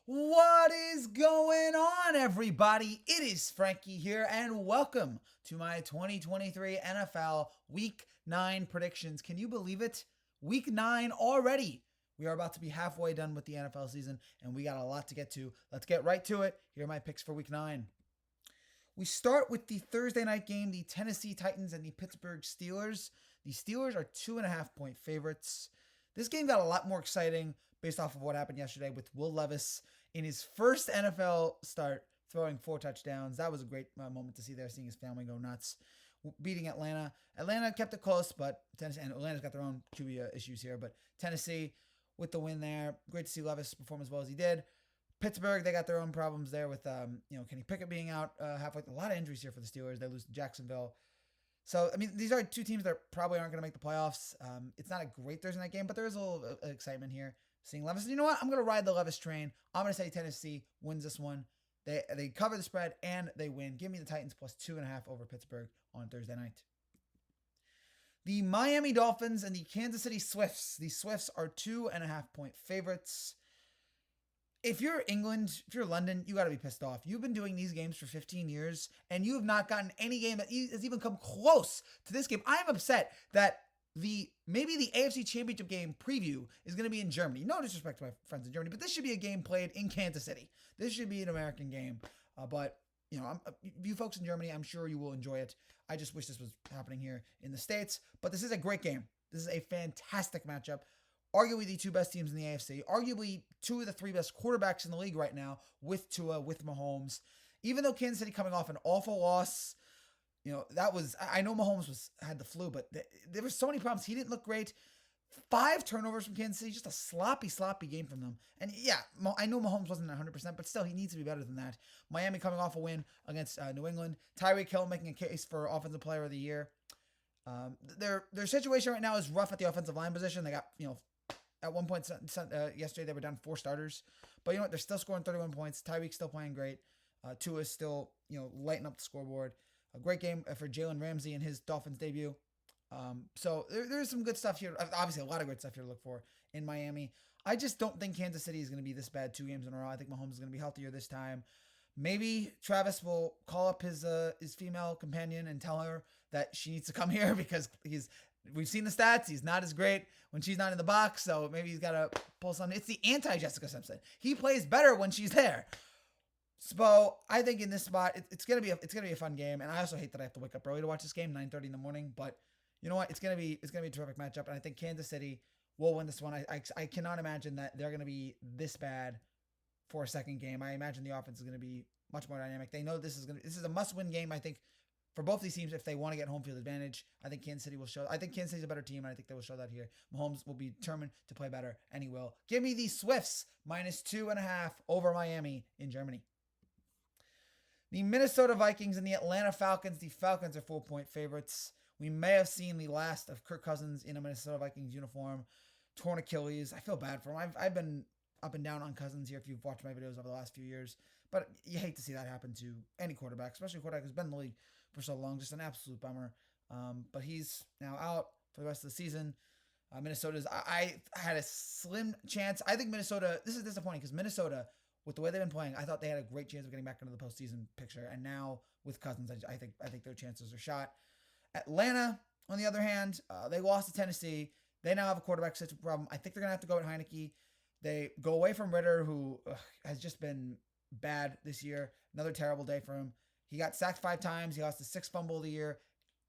What is going on, everybody? It is Frankie here, and welcome to my 2023 NFL Week 9 predictions. Can you believe it? Week 9 already. We are about to be halfway done with the NFL season, and we got a lot to get to. Let's get right to it. Here are my picks for Week 9. We start with the Thursday night game, the Tennessee Titans and the Pittsburgh Steelers. The Steelers are 2.5-point favorites. This game got a lot more exciting based off of what happened yesterday with Will Levis in his first NFL start throwing 4 touchdowns. That was a great moment to see there, seeing his family go nuts. Beating Atlanta. Atlanta kept it close, but Tennessee and Atlanta's got their own QB issues here. But Tennessee with the win there. Great to see Levis perform as well as he did. Pittsburgh, they got their own problems there with Kenny Pickett being out halfway. A lot of injuries here for the Steelers. They lose to Jacksonville. So, I mean, these are two teams that probably aren't going to make the playoffs. It's not a great Thursday night game, but there is a little excitement here. Seeing Levis. And you know what? I'm going to ride the Levis train. I'm going to say Tennessee wins this one. They cover the spread and they win. Give me the Titans plus 2.5 over Pittsburgh on Thursday night. The Miami Dolphins and the Kansas City Swifts. The Swifts are 2.5-point favorites. If you're England, if you're London, you got to be pissed off. You've been doing these games for 15 years, and you have not gotten any game that has even come close to this game. I'm upset that maybe the AFC Championship game preview is going to be in Germany. No disrespect to my friends in Germany, but this should be a game played in Kansas City. This should be an American game. But you folks in Germany, I'm sure you will enjoy it. I just wish this was happening here in the States. But this is a great game. This is a fantastic matchup. Arguably the two best teams in the AFC. Arguably two of the three best quarterbacks in the league right now with Tua, with Mahomes. Even though Kansas City coming off an awful loss, I know Mahomes had the flu, but there were so many problems. He didn't look great. 5 turnovers from Kansas City, just a sloppy game from them. And yeah, I know Mahomes wasn't 100%, but still, he needs to be better than that. Miami coming off a win against New England. Tyreek Hill making a case for Offensive Player of the Year. Their situation right now is rough at the offensive line position. They got, at one point yesterday, they were down 4 starters. But you know what? They're still scoring 31 points. Tyreek's still playing great. Tua is still, lighting up the scoreboard. A great game for Jalen Ramsey in his Dolphins debut. So there's some good stuff here. Obviously, a lot of good stuff here to look for in Miami. I just don't think Kansas City is going to be this bad 2 games in a row. I think Mahomes is going to be healthier this time. Maybe Travis will call up his female companion and tell her that she needs to come here because we've seen the stats. He's not as great when she's not in the box. So maybe he's got to pull something. It's the anti-Jessica Simpson. He plays better when she's there. So I think in this spot, it's gonna be a fun game, and I also hate that I have to wake up early to watch this game, 9:30 in the morning. But you know what? It's gonna be a terrific matchup, and I think Kansas City will win this one. I cannot imagine that they're gonna be this bad for a second game. I imagine the offense is gonna be much more dynamic. They know this is a must-win game. I think for both these teams if they want to get home field advantage. I think Kansas City will show. I think Kansas City's a better team, and I think they will show that here. Mahomes will be determined to play better, and he will. Give me the Swifts minus 2.5 over Miami in Germany. The Minnesota Vikings and the Atlanta Falcons. The Falcons are 4-point favorites. We may have seen the last of Kirk Cousins in a Minnesota Vikings uniform. Torn Achilles. I feel bad for him. I've been up and down on Cousins here if you've watched my videos over the last few years. But you hate to see that happen to any quarterback, especially a quarterback who's been in the league for so long. Just an absolute bummer. But he's now out for the rest of the season. I had a slim chance. I think Minnesota, this is disappointing because Minnesota, with the way they've been playing, I thought they had a great chance of getting back into the postseason picture. And now with Cousins, I think their chances are shot. Atlanta, on the other hand, they lost to Tennessee. They now have a quarterback situation problem. I think they're going to have to go at Heineke. They go away from Ritter, who has just been bad this year. Another terrible day for him. He got sacked 5 times. He lost the 6th fumble of the year.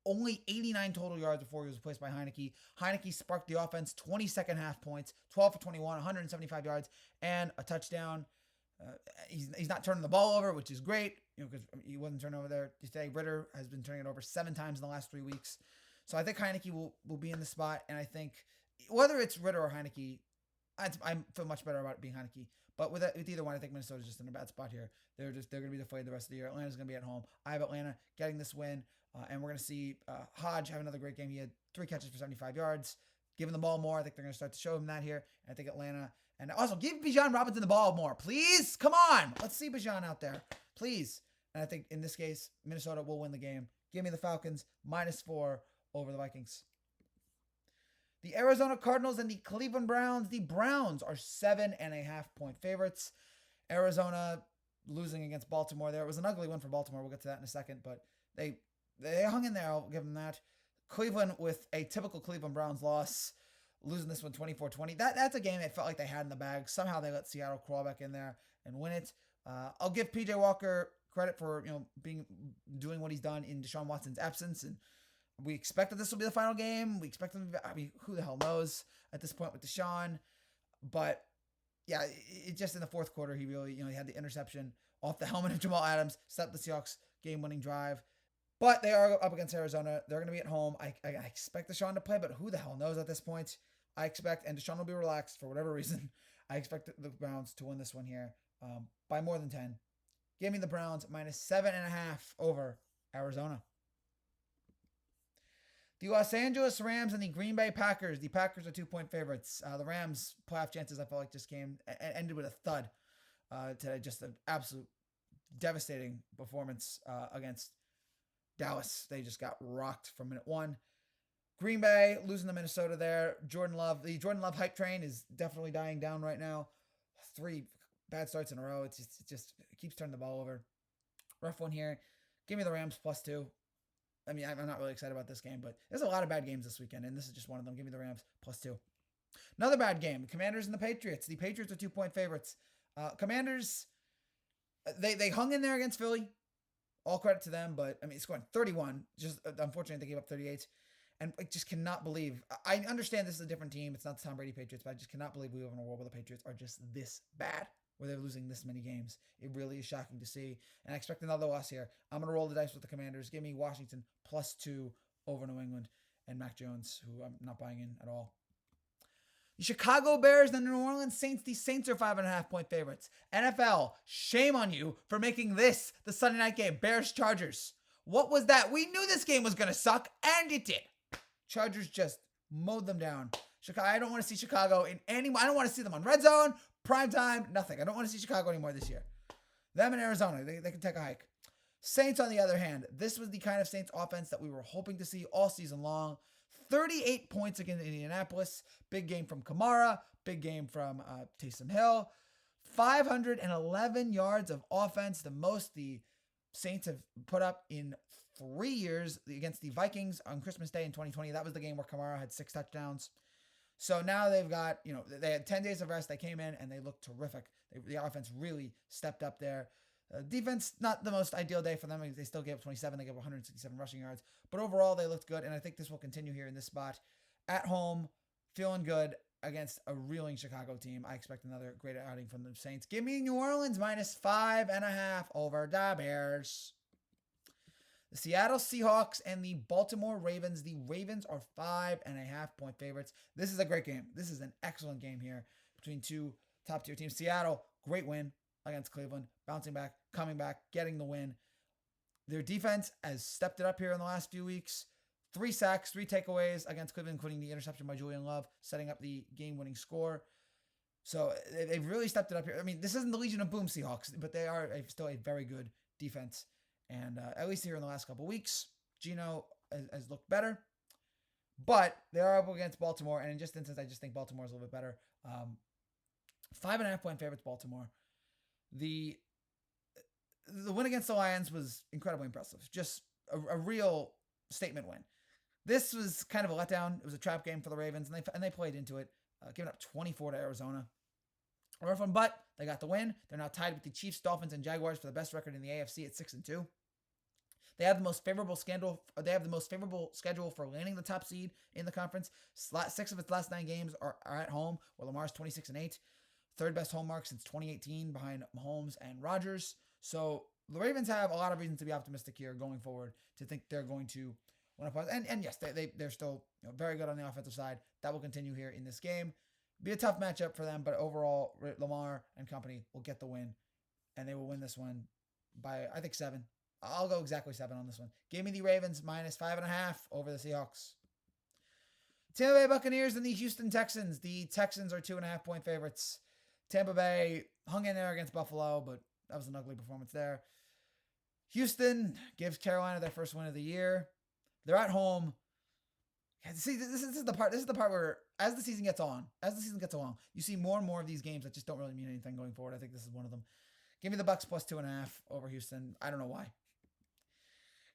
Only 89 total yards before he was replaced by Heineke. Heineke sparked the offense, 22nd half points, 12 for 21, 175 yards, and a touchdown. He's not turning the ball over, which is great, because he wasn't turning over there today. Ritter has been turning it over 7 times in the last 3 weeks. So I think Heineke will be in the spot, and I think whether it's Ritter or Heineke, I feel much better about it being Heineke. But with either one, I think Minnesota's just in a bad spot here. They're going to be deflated the rest of the year. Atlanta's going to be at home. I have Atlanta getting this win, and we're going to see Hodge have another great game. He had 3 catches for 75 yards. Giving the ball more. I think they're going to start to show him that here. And I think Atlanta. And also, give Bijan Robinson the ball more. Please? Come on. Let's see Bijan out there. Please. And I think in this case, Minnesota will win the game. Give me the Falcons -4 over the Vikings. The Arizona Cardinals and the Cleveland Browns. The Browns are 7.5-point favorites. Arizona losing against Baltimore there. It was an ugly win for Baltimore. We'll get to that in a second, but they hung in there. I'll give them that. Cleveland with a typical Cleveland Browns loss, losing this one 24-20. That's a game they felt like they had in the bag. Somehow they let Seattle crawl back in there and win it. I'll give PJ Walker credit for doing what he's done in Deshaun Watson's absence, and we expect that this will be the final game. We expect them to be, who the hell knows at this point with Deshaun, but yeah, it just in the fourth quarter he really he had the interception off the helmet of Jamal Adams, set up the Seahawks game-winning drive. But they are up against Arizona. They're going to be at home. I expect Deshaun to play, but who the hell knows at this point? I expect, and Deshaun will be relaxed for whatever reason. I expect the Browns to win this one here by more than 10. Give me the Browns minus 7.5 over Arizona. The Los Angeles Rams and the Green Bay Packers. The Packers are 2-point favorites. The Rams' playoff chances, I felt like, just ended with a thud to just an absolute devastating performance against Dallas. They just got rocked from minute one. Green Bay losing to Minnesota there. The Jordan Love hype train is definitely dying down right now. 3 bad starts in a row. It keeps turning the ball over. Rough one here. Give me the Rams +2. I mean, I'm not really excited about this game, but there's a lot of bad games this weekend, and this is just one of them. Give me the Rams +2. Another bad game. The Commanders and the Patriots. The Patriots are 2-point favorites. Commanders, they hung in there against Philly. All credit to them, but I mean, scoring 31. Just unfortunately, they gave up 38. And I just cannot believe. I understand this is a different team. It's not the Tom Brady Patriots, but I just cannot believe we live in a world where the Patriots are just this bad, where they're losing this many games. It really is shocking to see. And I expect another loss here. I'm going to roll the dice with the Commanders. Give me Washington +2 over New England and Mac Jones, who I'm not buying in at all. The Chicago Bears and the New Orleans Saints. The Saints are 5.5-point favorites. NFL, shame on you for making this the Sunday night game. Bears-Chargers. What was that? We knew this game was going to suck, and it did. Chargers just mowed them down. Chicago. I don't want to see Chicago in any. I don't want to see them on Red Zone, primetime, nothing. I don't want to see Chicago anymore this year. Them in Arizona, they can take a hike. Saints, on the other hand, this was the kind of Saints offense that we were hoping to see all season long. 38 points against Indianapolis. Big game from Kamara. Big game from Taysom Hill. 511 yards of offense, the most the Saints have put up in 3 years against the Vikings on Christmas Day in 2020. That was the game where Kamara had 6 touchdowns. So now they've got, they had 10 days of rest. They came in and they looked terrific. The offense really stepped up there. Defense, not the most ideal day for them. They still gave up 27. They gave up 167 rushing yards. But overall, they looked good. And I think this will continue here in this spot. At home, feeling good against a reeling Chicago team. I expect another great outing from the Saints. Give me New Orleans -5.5 over the Bears. The Seattle Seahawks and the Baltimore Ravens. The Ravens are 5.5-point favorites. This is a great game. This is an excellent game here between two top-tier teams. Seattle, great win against Cleveland. Bouncing back, coming back, getting the win. Their defense has stepped it up here in the last few weeks. 3 sacks, 3 takeaways against Cleveland, including the interception by Julian Love, setting up the game-winning score. So they've really stepped it up here. I mean, this isn't the Legion of Boom Seahawks, but they are still a very good defense. And at least here in the last couple weeks, Geno has looked better. But they are up against Baltimore, and in just instance, I just think Baltimore is a little bit better. 5.5-point favorites, Baltimore. The win against the Lions was incredibly impressive. Just a real statement win. This was kind of a letdown. It was a trap game for the Ravens, and they played into it, giving up 24 to Arizona. A rough one, but they got the win. They're now tied with the Chiefs, Dolphins, and Jaguars for the best record in the AFC at 6-2. They have the most favorable schedule. They have the most favorable schedule for landing the top seed in the conference. 6 of its last 9 games are at home, where Lamar's 26-8. Third best home mark since 2018 behind Mahomes and Rodgers. So the Ravens have a lot of reasons to be optimistic here going forward, to think they're going to win a. And yes, they're still very good on the offensive side. That will continue here in this game. Be a tough matchup for them, but overall, Lamar and company will get the win, and they will win this one by, I think, 7. I'll go exactly 7 on this one. Give me the Ravens -5.5 over the Seahawks. Tampa Bay Buccaneers and the Houston Texans. The Texans are 2.5-point favorites. Tampa Bay hung in there against Buffalo, but that was an ugly performance there. Houston gives Carolina their first win of the year. They're at home. See, this is the part. This is the part where, as the season gets along, you see more and more of these games that just don't really mean anything going forward. I think this is one of them. Give me the Bucks plus 2.5 over Houston. I don't know why.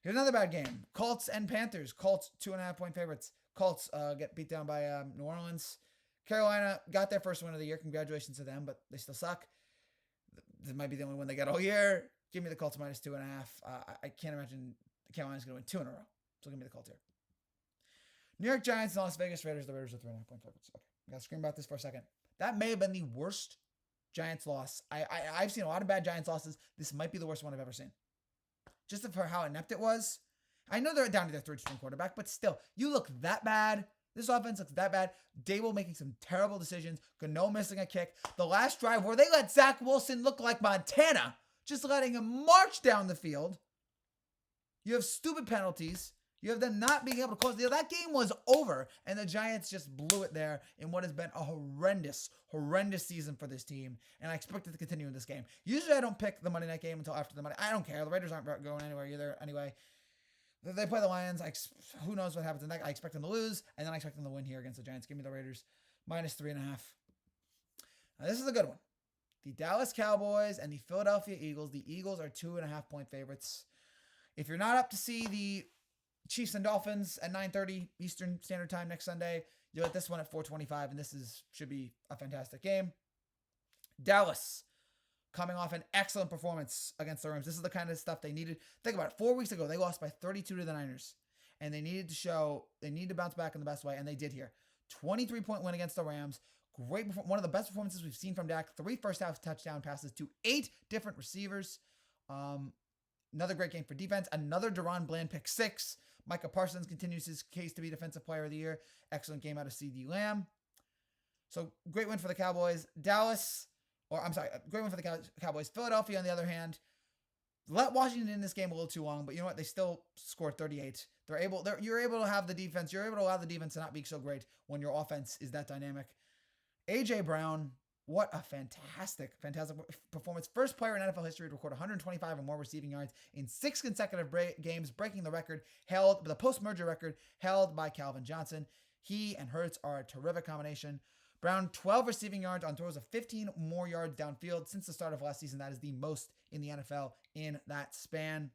Here's another bad game: Colts and Panthers. Colts 2.5-point favorites. Colts get beat down by New Orleans. Carolina got their first win of the year. Congratulations to them, but they still suck. This might be the only win they get all year. Give me the Colts minus 2.5. I can't imagine Carolina's going to win 2 in a row. So give me the Colts here. New York Giants and Las Vegas Raiders. The Raiders are 3.5-point favorites. Okay, I got to scream about this for a second. That may have been the worst Giants loss. I've seen a lot of bad Giants losses. This might be the worst one I've ever seen. Just for how inept it was. I know they're down to their third-string quarterback, but still, you look that bad. This offense looks that bad. Dable making some terrible decisions. Gano missing a kick. The last drive where they let Zach Wilson look like Montana, just letting him march down the field. You have stupid penalties. You have them not being able to close. That game was over, and the Giants just blew it there in what has been a horrendous season for this team, and I expect it to continue in this game. Usually I don't pick the Monday night game until after the Monday. I don't care. The Raiders aren't going anywhere either anyway. They play the Lions. Who knows what happens in that? I expect them to lose, and then I expect them to win here against the Giants. Give me the Raiders minus 3.5. Now, this is a good one. The Dallas Cowboys and the Philadelphia Eagles. The Eagles are 2.5-point favorites. If you're not up to see the Chiefs and Dolphins at 9:30 Eastern Standard Time next Sunday, you'll get this one at 4:25, and this should be a fantastic game. Dallas coming off an excellent performance against the Rams. This is the kind of stuff they needed. Think about it. 4 weeks ago, they lost by 32 to the Niners, and they needed to bounce back in the best way, and they did here. 23-point win against the Rams. One of the best performances we've seen from Dak. 3 first-half touchdown passes to 8 different receivers. Another great game for defense. Another Deron Bland pick 6. Micah Parsons continues his case to be Defensive Player of the Year. Excellent game out of CeeDee Lamb. So great win for the Cowboys. Great win for the Cowboys. Philadelphia, on the other hand, let Washington in this game a little too long, but you know what? They still scored 38. You're able to have the defense. You're able to allow the defense to not be so great when your offense is that dynamic. A.J. Brown, what a fantastic performance. First player in NFL history to record 125 or more receiving yards in 6 consecutive games, breaking the post-merger record held by Calvin Johnson. He and Hurts are a terrific combination. Brown, 12 receiving yards on throws of 15 more yards downfield since the start of last season. That is the most in the NFL in that span.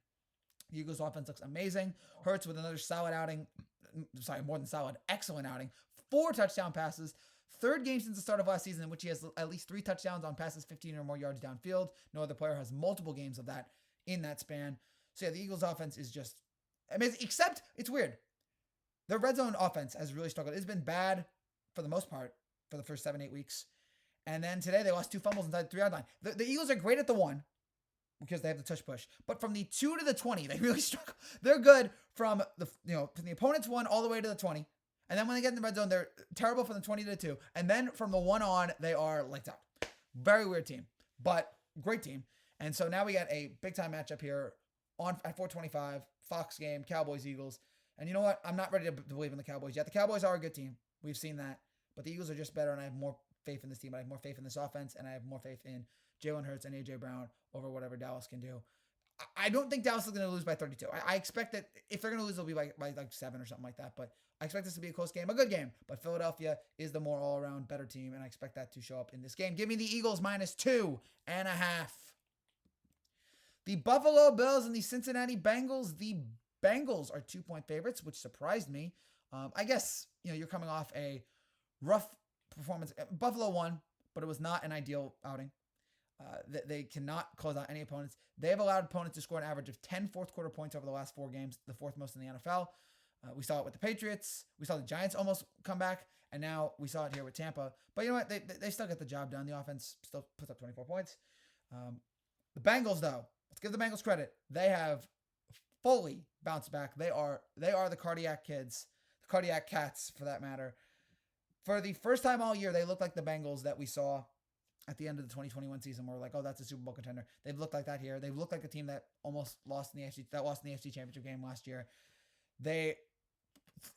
The Eagles' offense looks amazing. Hurts with another excellent outing. 4 touchdown passes. 3rd game since the start of last season in which he has at least 3 touchdowns on passes 15 or more yards downfield. No other player has multiple games of that in that span. So yeah, the Eagles' offense is just amazing, except it's weird. Their red zone offense has really struggled. It's been bad for the most part for the first 7-8 weeks. And then today they lost 2 fumbles inside the 3-yard line. The Eagles are great at the 1 because they have the tush push. But from the 2 to the 20, they really struggle. They're good from the opponent's 1 all the way to the 20. And then when they get in the red zone, they're terrible from the 20 to the 2. And then from the 1 on, they are lights out. Very weird team, but great team. And so now we got a big-time matchup here at 4:25, Fox game, Cowboys-Eagles. And you know what? I'm not ready to believe in the Cowboys yet. The Cowboys are a good team. We've seen that. But the Eagles are just better, and I have more faith in this team. I have more faith in this offense, and I have more faith in Jalen Hurts and A.J. Brown over whatever Dallas can do. I don't think Dallas is going to lose by 32. I expect that if they're going to lose, it'll be by 7 or something like that. But I expect this to be a close game, a good game. But Philadelphia is the more all-around better team, and I expect that to show up in this game. Give me the Eagles minus 2.5. The Buffalo Bills and the Cincinnati Bengals. The Bengals are 2-point favorites, which surprised me. I guess you're coming off a rough performance. Buffalo won, but it was not an ideal outing. They cannot close out any opponents. They have allowed opponents to score an average of 10 fourth-quarter points over the last 4 games, the 4th most in the NFL. We saw it with the Patriots. We saw the Giants almost come back, and now we saw it here with Tampa. But you know what? They still get the job done. The offense still puts up 24 points. The Bengals, though, let's give the Bengals credit. They have fully bounced back. They are the cardiac kids, the cardiac cats, for that matter. For the first time all year, they look like the Bengals that we saw at the end of the 2021 season. We're like, oh, that's a Super Bowl contender. They've looked like that here. They've looked like a team that almost lost in the AFC Championship game last year. They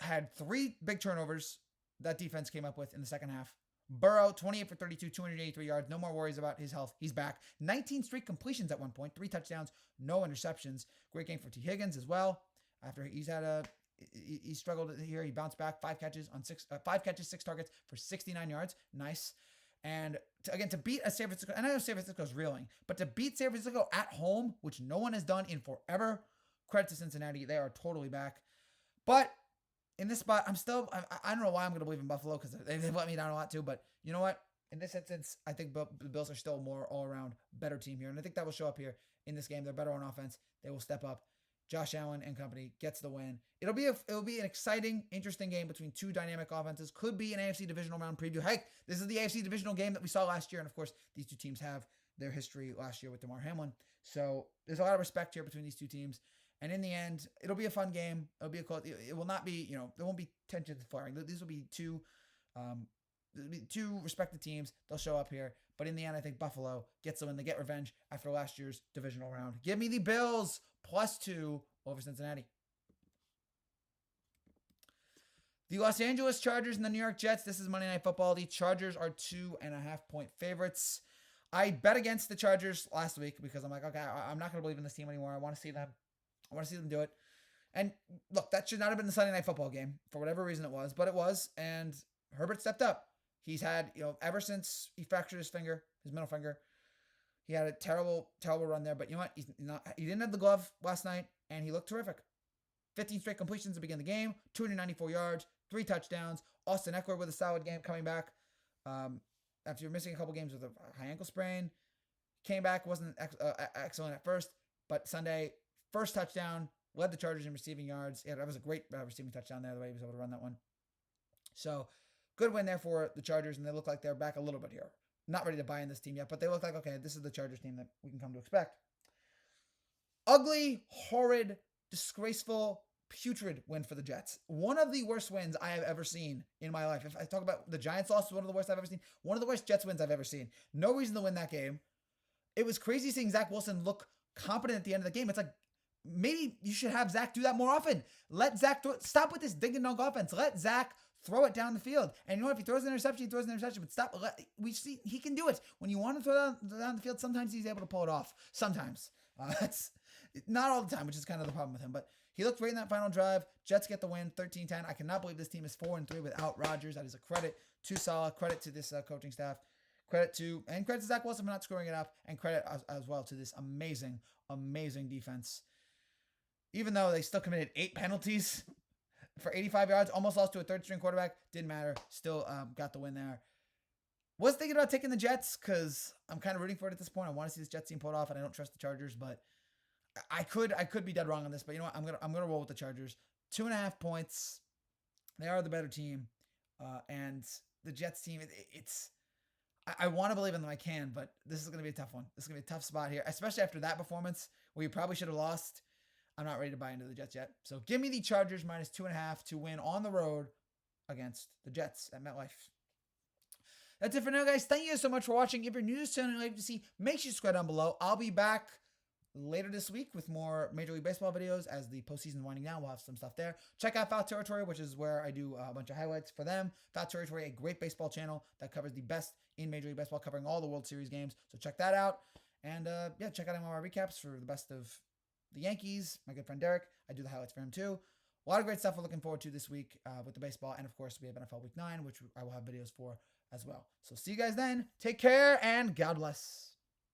had 3 big turnovers that defense came up with in the second half. Burrow, 28 for 32, 283 yards. No more worries about his health. He's back. 19 straight completions at one point, 3 touchdowns, no interceptions. Great game for T. Higgins as well. After he's had he struggled here. He bounced back, 5 catches, 6 targets for 69 yards. Nice. And to beat a San Francisco, and I know San Francisco's reeling, but to beat San Francisco at home, which no one has done in forever, credit to Cincinnati. They are totally back. But in this spot, I don't know why I'm going to believe in Buffalo, because they've let me down a lot too. But you know what? In this instance, I think the Bills are still a more all-around better team here. And I think that will show up here in this game. They're better on offense. They will step up. Josh Allen and company gets the win. It'll be an exciting, interesting game between two dynamic offenses. Could be an AFC divisional round preview. Heck, this is the AFC divisional game that we saw last year. And of course, these two teams have their history last year with DeMar Hamlin. So there's a lot of respect here between these two teams. And in the end, it'll be a fun game. It'll be it will not be, there won't be tensions flaring. These will be two respected teams. They'll show up here. But in the end, I think Buffalo gets the win. They get revenge after last year's divisional round. Give me the Bills +2 over Cincinnati. The Los Angeles Chargers and the New York Jets. This is Monday Night Football. The Chargers are 2.5-point favorites. I bet against the Chargers last week because I'm like, okay, I'm not going to believe in this team anymore. I want to see them do it. And look, that should not have been the Sunday Night Football game for whatever reason it was, but it was. And Herbert stepped up. He's had, ever since he fractured his middle finger, he had a terrible, terrible run there. But you know what? He didn't have the glove last night, and he looked terrific. 15 straight completions to begin the game, 294 yards, 3 touchdowns. Austin Eckler with a solid game coming back. After missing a couple games with a high ankle sprain, came back, wasn't excellent at first, but Sunday, first touchdown, led the Chargers in receiving yards. Yeah, that was a great receiving touchdown there, the way he was able to run that one. So, good win there for the Chargers, and they look like they're back a little bit here. Not ready to buy in this team yet, but they look like, okay, this is the Chargers team that we can come to expect. Ugly, horrid, disgraceful, putrid win for the Jets. One of the worst wins I have ever seen in my life. If I talk about the Giants loss, one of the worst I've ever seen. One of the worst Jets wins I've ever seen. No reason to win that game. It was crazy seeing Zach Wilson look competent at the end of the game. It's like, maybe you should have Zach do that more often. Let Zach stop with this ding and dunk offense. Let Zach throw it down the field. And you know what? If he throws an interception, he throws an interception. But we see he can do it. When you want to throw down the field, sometimes he's able to pull it off. Sometimes. That's not all the time, which is kind of the problem with him. But he looked great in that final drive. Jets get the win, 13-10. I cannot believe this team is 4-3 without Rodgers. That is a credit to Saleh. Credit to this coaching staff. Credit to Zach Wilson for not screwing it up. And credit as well to this amazing, amazing defense. Even though they still committed 8 penalties for 85 yards, almost lost to a third-string quarterback. Didn't matter. Still got the win there. Was thinking about taking the Jets because I'm kind of rooting for it at this point. I want to see this Jets team pulled off, and I don't trust the Chargers, but I could be dead wrong on this. But you know what? I'm gonna roll with the Chargers. 2.5 points. They are the better team, and the Jets team. I want to believe in them. I can, but this is gonna be a tough one. This is gonna be a tough spot here, especially after that performance where you probably should have lost. I'm not ready to buy into the Jets yet. So give me the Chargers -2.5 to win on the road against the Jets at MetLife. That's it for now, guys. Thank you so much for watching. If you're new to this channel and you'd like to see, make sure you subscribe down below. I'll be back later this week with more Major League Baseball videos as the postseason winding down. We'll have some stuff there. Check out Foul Territory, which is where I do a bunch of highlights for them. Foul Territory, a great baseball channel that covers the best in Major League Baseball, covering all the World Series games. So check that out. And check out our recaps for the best of the Yankees. My good friend Derek, I do the highlights for him too. A lot of great stuff we're looking forward to this week with the baseball. And of course, we have NFL Week 9, which I will have videos for as well. So see you guys then. Take care and God bless.